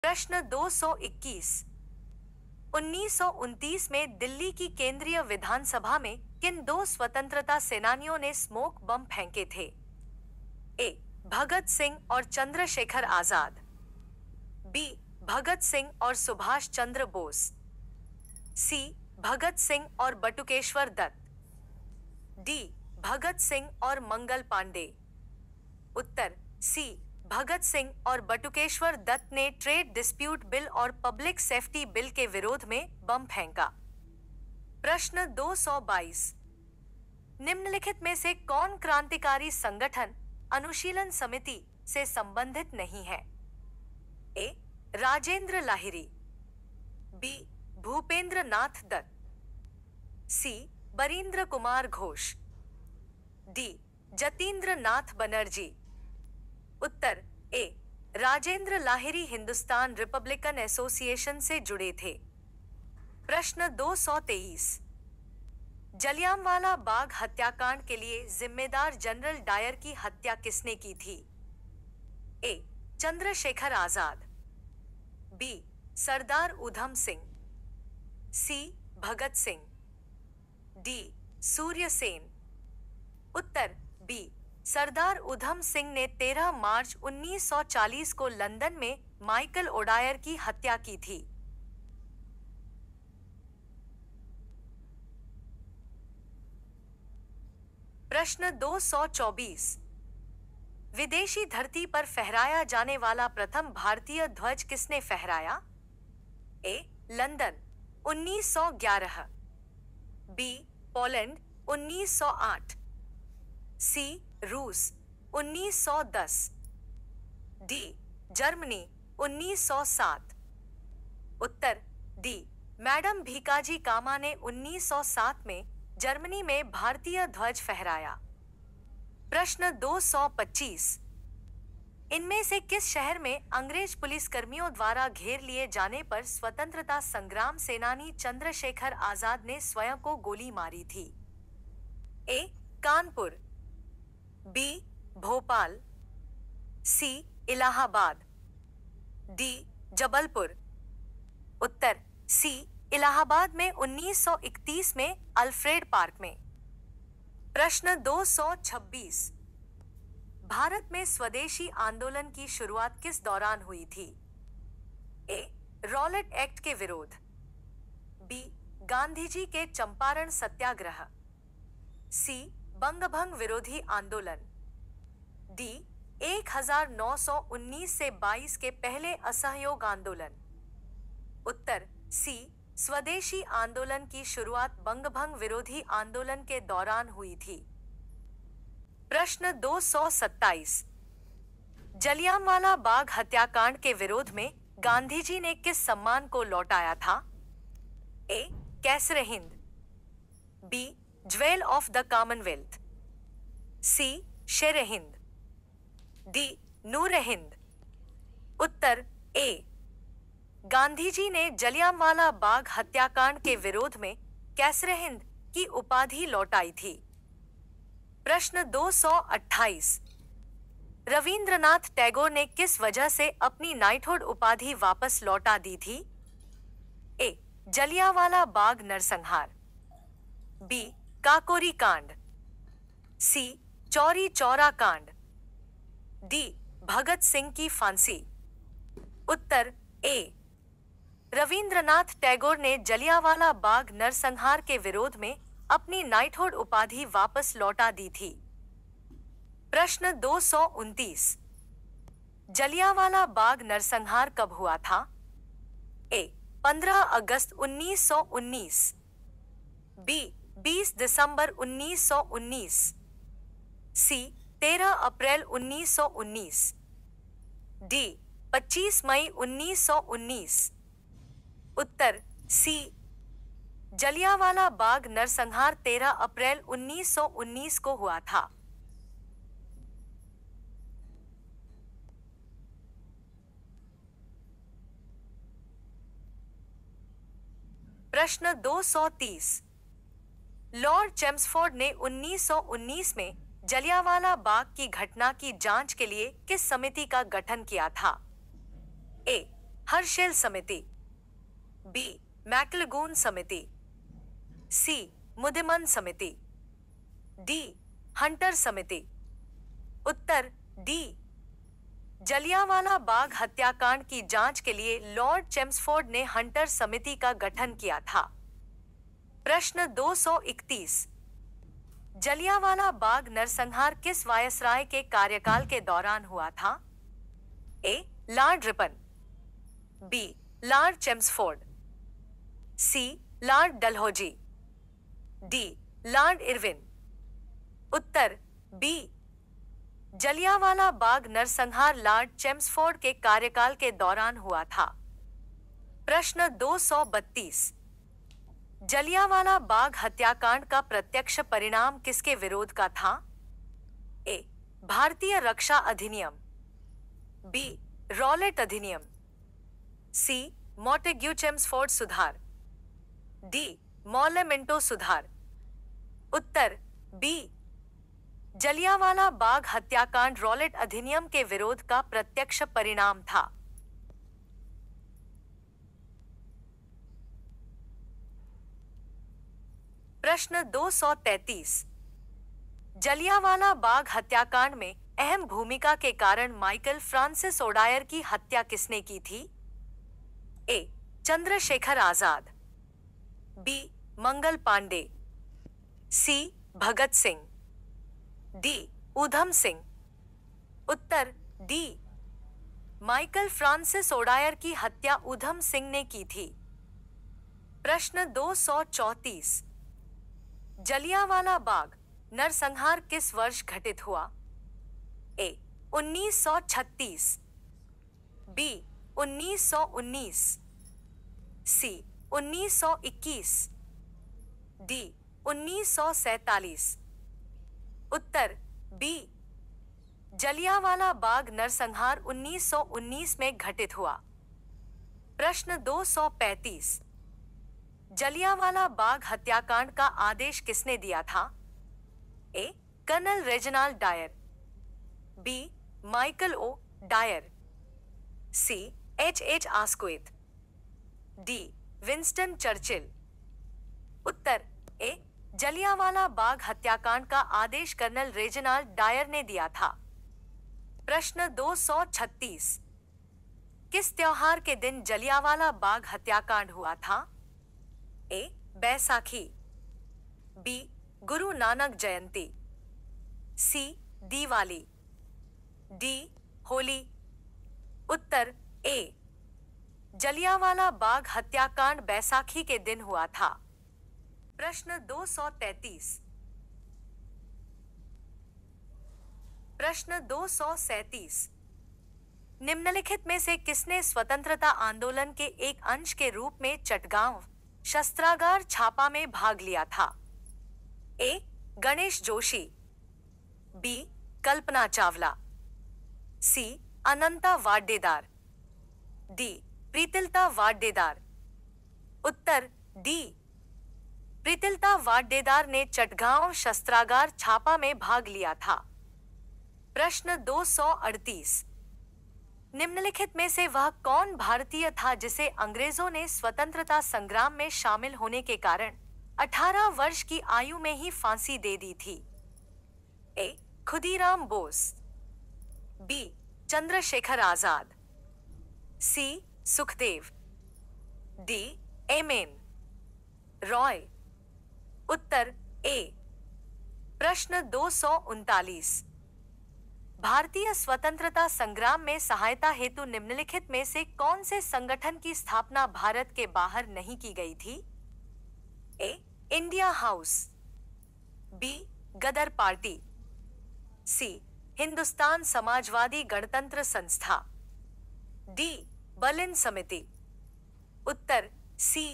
प्रश्न 221। 1929 में दिल्ली की केंद्रीय विधानसभा में किन दो स्वतंत्रता सेनानियों ने स्मोक बम फेंके थे? ए. भगत सिंह और चंद्रशेखर आजाद। बी. भगत सिंह और सुभाष चंद्र बोस। सी. भगत सिंह और बटुकेश्वर दत्त। डी. भगत सिंह और मंगल पांडे। उत्तर सी. भगत सिंह और बटुकेश्वर दत्त ने ट्रेड डिस्प्यूट बिल और पब्लिक सेफ्टी बिल के विरोध में बम फेंका। प्रश्न 222। निम्नलिखित में से कौन क्रांतिकारी संगठन अनुशीलन समिति से संबंधित नहीं है? ए. राजेंद्र लाहिरी। बी. भूपेंद्र नाथ दत्त। सी. बरींद्र कुमार घोष। डी. जतींद्र नाथ बनर्जी। उत्तर ए. राजेंद्र लाहिरी हिंदुस्तान रिपब्लिकन एसोसिएशन से जुड़े थे। प्रश्न 223। जलियांवाला बाग हत्याकांड के लिए जिम्मेदार जनरल डायर की हत्या किसने की थी? ए. चंद्रशेखर आजाद। बी. सरदार उधम सिंह। सी. भगत सिंह। डी. सूर्य सेन। उत्तर बी. सरदार उधम सिंह ने 13 मार्च 1940 को लंदन में माइकल ओडायर की हत्या की थी। प्रश्न 224। विदेशी धरती पर फहराया जाने वाला प्रथम भारतीय ध्वज किसने फहराया? ए. लंदन 1911। बी. पोलैंड 1908। सी. रूस 1910। डी. जर्मनी 1907। उत्तर डी. मैडम भीकाजी कामा ने 1907 में जर्मनी में भारतीय ध्वज फहराया। प्रश्न 225। इनमें से किस शहर में अंग्रेज पुलिसकर्मियों द्वारा घेर लिए जाने पर स्वतंत्रता संग्राम सेनानी चंद्रशेखर आजाद ने स्वयं को गोली मारी थी? ए. कानपुर। बी. भोपाल। सी. इलाहाबाद। डी. जबलपुर। उत्तर सी. इलाहाबाद में 1931 में अल्फ्रेड पार्क में। प्रश्न 226। भारत में स्वदेशी आंदोलन की शुरुआत किस दौरान हुई थी? ए. रॉलेट एक्ट के विरोध। बी. गांधी जी के चंपारण सत्याग्रह। सी. बंगभंग विरोधी आंदोलन। डी. 1919 से 22 के पहले असहयोग आंदोलन। उत्तर सी. स्वदेशी आंदोलन की शुरुआत बंगभंग विरोधी आंदोलन के दौरान हुई थी। प्रश्न 227। जलियांवाला बाग हत्याकांड के विरोध में गांधी जी ने किस सम्मान को लौटाया था? A. Kaisar Hind. B. Jewel of the Commonwealth. C. Sher Hind. D. Noor Hind. उत्तर ए. गांधी जी ने जलियांवाला बाग हत्याकांड के विरोध में कैसर हिंद की उपाधि लौटाई थी। प्रश्न 228। रविंद्रनाथ टैगोर ने किस वजह से अपनी नाइटहुड उपाधि वापस लौटा दी थी? ए. जलियांवाला बाग नरसंहार। बी. काकोरी कांड। सी. चौरी चौरा कांड। डी. भगत सिंह की फांसी। उत्तर ए. रविंद्रनाथ टैगोर ने जलियांवाला बाग नरसंहार के विरोध में अपनी नाइटहुड उपाधि वापस लौटा दी थी। प्रश्न 229। जलियांवाला बाग नरसंहार कब हुआ था? ए. 15 अगस्त 1919। बी. 20 दिसंबर 1919। सी. 13 अप्रैल 1919। डी. 25 मई 1919। उत्तर सी. जलियांवाला बाग नरसंहार 13 अप्रैल 1919 को हुआ था। प्रश्न 230। लॉर्ड चेम्सफोर्ड ने 1919 में जलियांवाला बाग की घटना की जांच के लिए किस समिति का गठन किया था? ए. हर्शेल समिति, बी मैकलगून समिति, सी मुदिमन समिति, डी हंटर समिति। उत्तर डी। जलियांवाला बाग हत्याकांड की जांच के लिए लॉर्ड चेम्सफोर्ड ने हंटर समिति का गठन किया था। प्रश्न 231। जलियांवाला बाग नरसंहार किस वायसराय के कार्यकाल के दौरान हुआ था? A Lord Ripon, B Lord Chelmsford, C Lord Dalhousie, D Lord Irwin. उत्तर बी। जलियांवाला बाग नरसंहार लॉर्ड चेम्सफोर्ड के कार्यकाल के दौरान हुआ था। प्रश्न 232। जलियांवाला बाग हत्याकांड का प्रत्यक्ष परिणाम किसके विरोध का था? ए भारतीय रक्षा अधिनियम, बी रॉलेट अधिनियम, सी मॉन्टेग्यू चेम्सफोर्ड सुधार, डी मॉलेमिंटो सुधार। उत्तर बी। जलियांवाला बाग हत्याकांड रॉलेट अधिनियम के विरोध का प्रत्यक्ष परिणाम था। प्रश्न 233। जलियांवाला बाग हत्याकांड में अहम भूमिका के कारण माइकल फ्रांसिस ओडायर की हत्या किसने की थी? ए चंद्रशेखर आजाद, बी मंगल पांडे, सी भगत सिंह, डी ऊधम सिंह। उत्तर डी। माइकल फ्रांसिस ओडायर की हत्या ऊधम सिंह ने की थी। प्रश्न 234। जलियांवाला बाग नरसंहार किस वर्ष घटित हुआ? ए 1936, बी 1919, सी 1921, डी 1947। उत्तर बी। जलियांवाला बाग नरसंहार 1919 में घटित हुआ। प्रश्न 235। जलियांवाला बाग हत्याकांड का आदेश किसने दिया था? A Colonel Reginald Dyer, B Michael O Dyer, C H Asquith, D Winston Churchill. उत्तर ए जलियांवाला बाग हत्याकांड का आदेश कर्नल रेजिनाल्ड डायर ने दिया था। प्रश्न 236। किस त्योहार के दिन जलियांवाला बाग हत्याकांड हुआ था? ए Baisakhi, B Guru Nanak Jayanti, C Diwali, D Holi. Uttar A Jallianwala Bagh हत्याकांड बैसाखी के दिन हुआ था। प्रश्न 233। प्रश्न 237। निम्नलिखित में से किसने स्वतंत्रता आंदोलन के एक अंश के रूप में चटगांव शस्त्रागार छापा में भाग लिया था? ए गणेश जोशी, बी कल्पना चावला, सी अनंता वाडेदार, डी प्रीतिलता वाडेदार। उत्तर डी। प्रीतिलता वाडेदार ने चटगांव शस्त्रागार छापा में भाग लिया था। प्रश्न 238। निम्नलिखित में से वह कौन भारतीय था जिसे अंग्रेजों ने स्वतंत्रता संग्राम में शामिल होने के कारण 18 वर्ष की आयु में ही फांसी दे दी थी? ए खुदीराम बोस, बी चंद्रशेखर आजाद, सी सुखदेव, डी एम.एन. रॉय। उत्तर ए। प्रश्न 239। भारतीय स्वतंत्रता संग्राम में सहायता हेतु निम्नलिखित में से कौन से संगठन की स्थापना भारत के बाहर नहीं की गई थी? ए इंडिया हाउस, बी गदर पार्टी, सी हिंदुस्तान समाजवादी गणतंत्र संस्था, डी बर्लिन समिति। उत्तर सी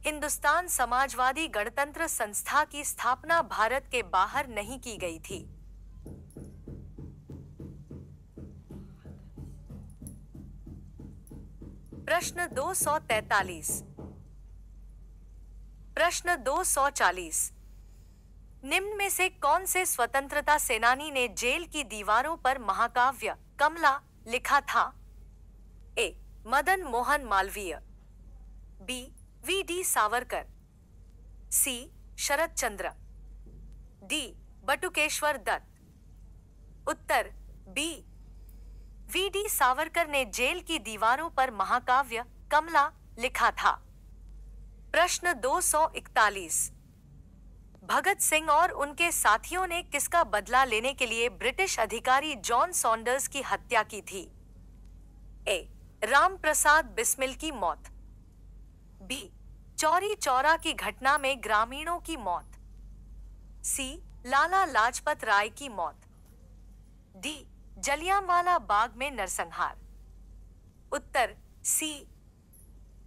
हिंदुस्तान समाजवादी गणतंत्र संस्था की स्थापना भारत के बाहर नहीं की गई थी। प्रश्न 243। प्रश्न 240। निम्न में से कौन से स्वतंत्रता सेनानी ने जेल की दीवारों पर महाकाव्य कमला लिखा था? ए मदन मोहन मालवीय, बी वी.डी. सावरकर, सी शरद चंद्र, डी बटुकेश्वर दत्त। उत्तर बी वी.डी. सावरकर ने जेल की दीवारों पर महाकाव्य कमला लिखा था। प्रश्न 241, भगत सिंह और उनके साथियों ने किसका बदला लेने के लिए ब्रिटिश अधिकारी जॉन सॉन्डर्स की हत्या की थी? ए राम प्रसाद बिस्मिल की मौत, बी चौरी चौरा की घटना में ग्रामीणों की मौत, सी लाला लाजपत राय की मौत, डी जलियांवाला बाग में नरसंहार। उत्तर सी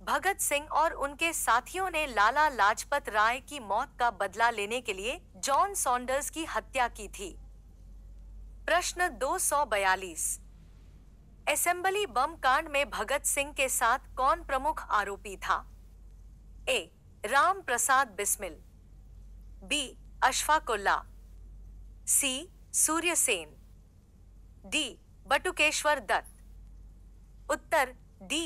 भगत सिंह और उनके साथियों ने लाला लाजपत राय की मौत का बदला लेने के लिए जॉन सॉन्डर्स की हत्या की थी। प्रश्न 242, असेंबली बम कांड में भगत सिंह के साथ कौन प्रमुख आरोपी था? ए राम प्रसाद बिस्मिल, बी अशफाक उल्लाह, सी सूर्य सेन, डी बटुकेश्वर दत्त। उत्तर डी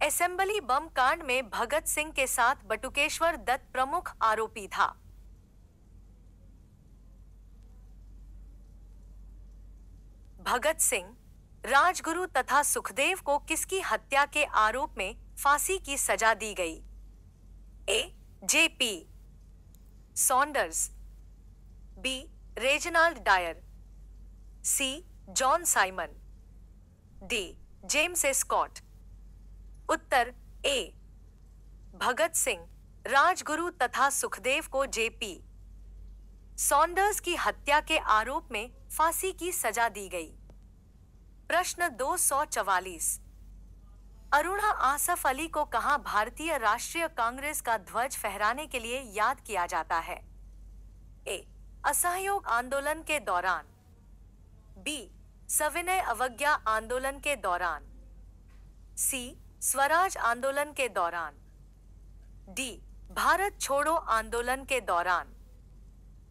असेंबली बम कांड में भगत सिंह के साथ बटुकेश्वर दत्त प्रमुख आरोपी था। भगत सिंह, राजगुरु तथा सुखदेव को किसकी हत्या के आरोप में फांसी की सजा दी गई? A JP. Saunders, B Reginald Dyer, C John Simon, D James Scott. उत्तर ए भगत सिंह, राजगुरु तथा सुखदेव को जे.पी. सॉन्डर्स की हत्या के आरोप में फांसी की सजा दी गई। प्रश्न 244, अरुणा आसफ अली को कहां भारतीय राष्ट्रीय कांग्रेस का ध्वज फहराने के लिए याद किया जाता है? ए असहयोग आंदोलन के दौरान, बी सविनय अवज्ञा आंदोलन के दौरान, सी स्वराज आंदोलन के दौरान, डी भारत छोड़ो आंदोलन के दौरान।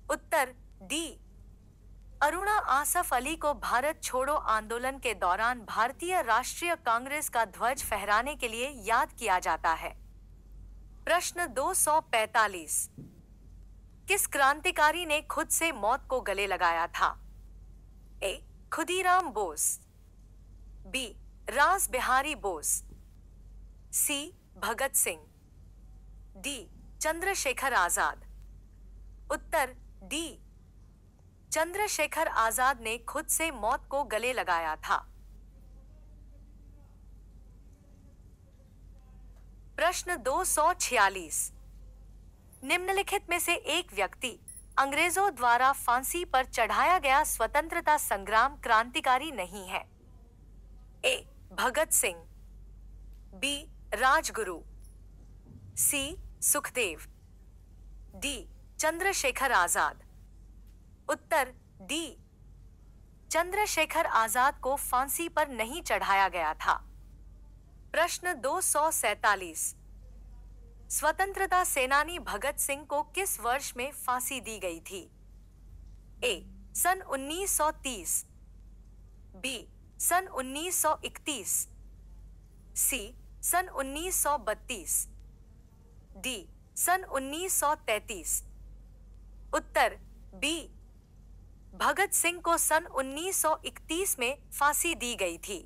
उत्तर डी अरुणा आसफ अली को भारत छोड़ो आंदोलन के दौरान भारतीय राष्ट्रीय कांग्रेस का ध्वज फहराने के लिए याद किया जाता है। प्रश्न 245, किस क्रांतिकारी ने खुद से मौत को गले लगाया था? ए खुदीराम बोस, बी रास बिहारी बोस, सी भगत सिंह, डी चंद्रशेखर आजाद। उत्तर डी चंद्रशेखर आजाद ने खुद से मौत को गले लगाया था। प्रश्न 246, निम्नलिखित में से एक व्यक्ति अंग्रेजों द्वारा फांसी पर चढ़ाया गया स्वतंत्रता संग्राम क्रांतिकारी नहीं है? ए भगत सिंह, बी राजगुरु, सी सुखदेव, डी चंद्रशेखर आजाद। उत्तर डी चंद्रशेखर आजाद को फांसी पर नहीं चढ़ाया गया था। प्रश्न 247, स्वतंत्रता सेनानी भगत सिंह को किस वर्ष में फांसी दी गई थी? ए सन 1930, बी सन 1931, सी सन 1932, डी सन 1933। उत्तर बी भगत सिंह को सन 1931 में फांसी दी गई थी।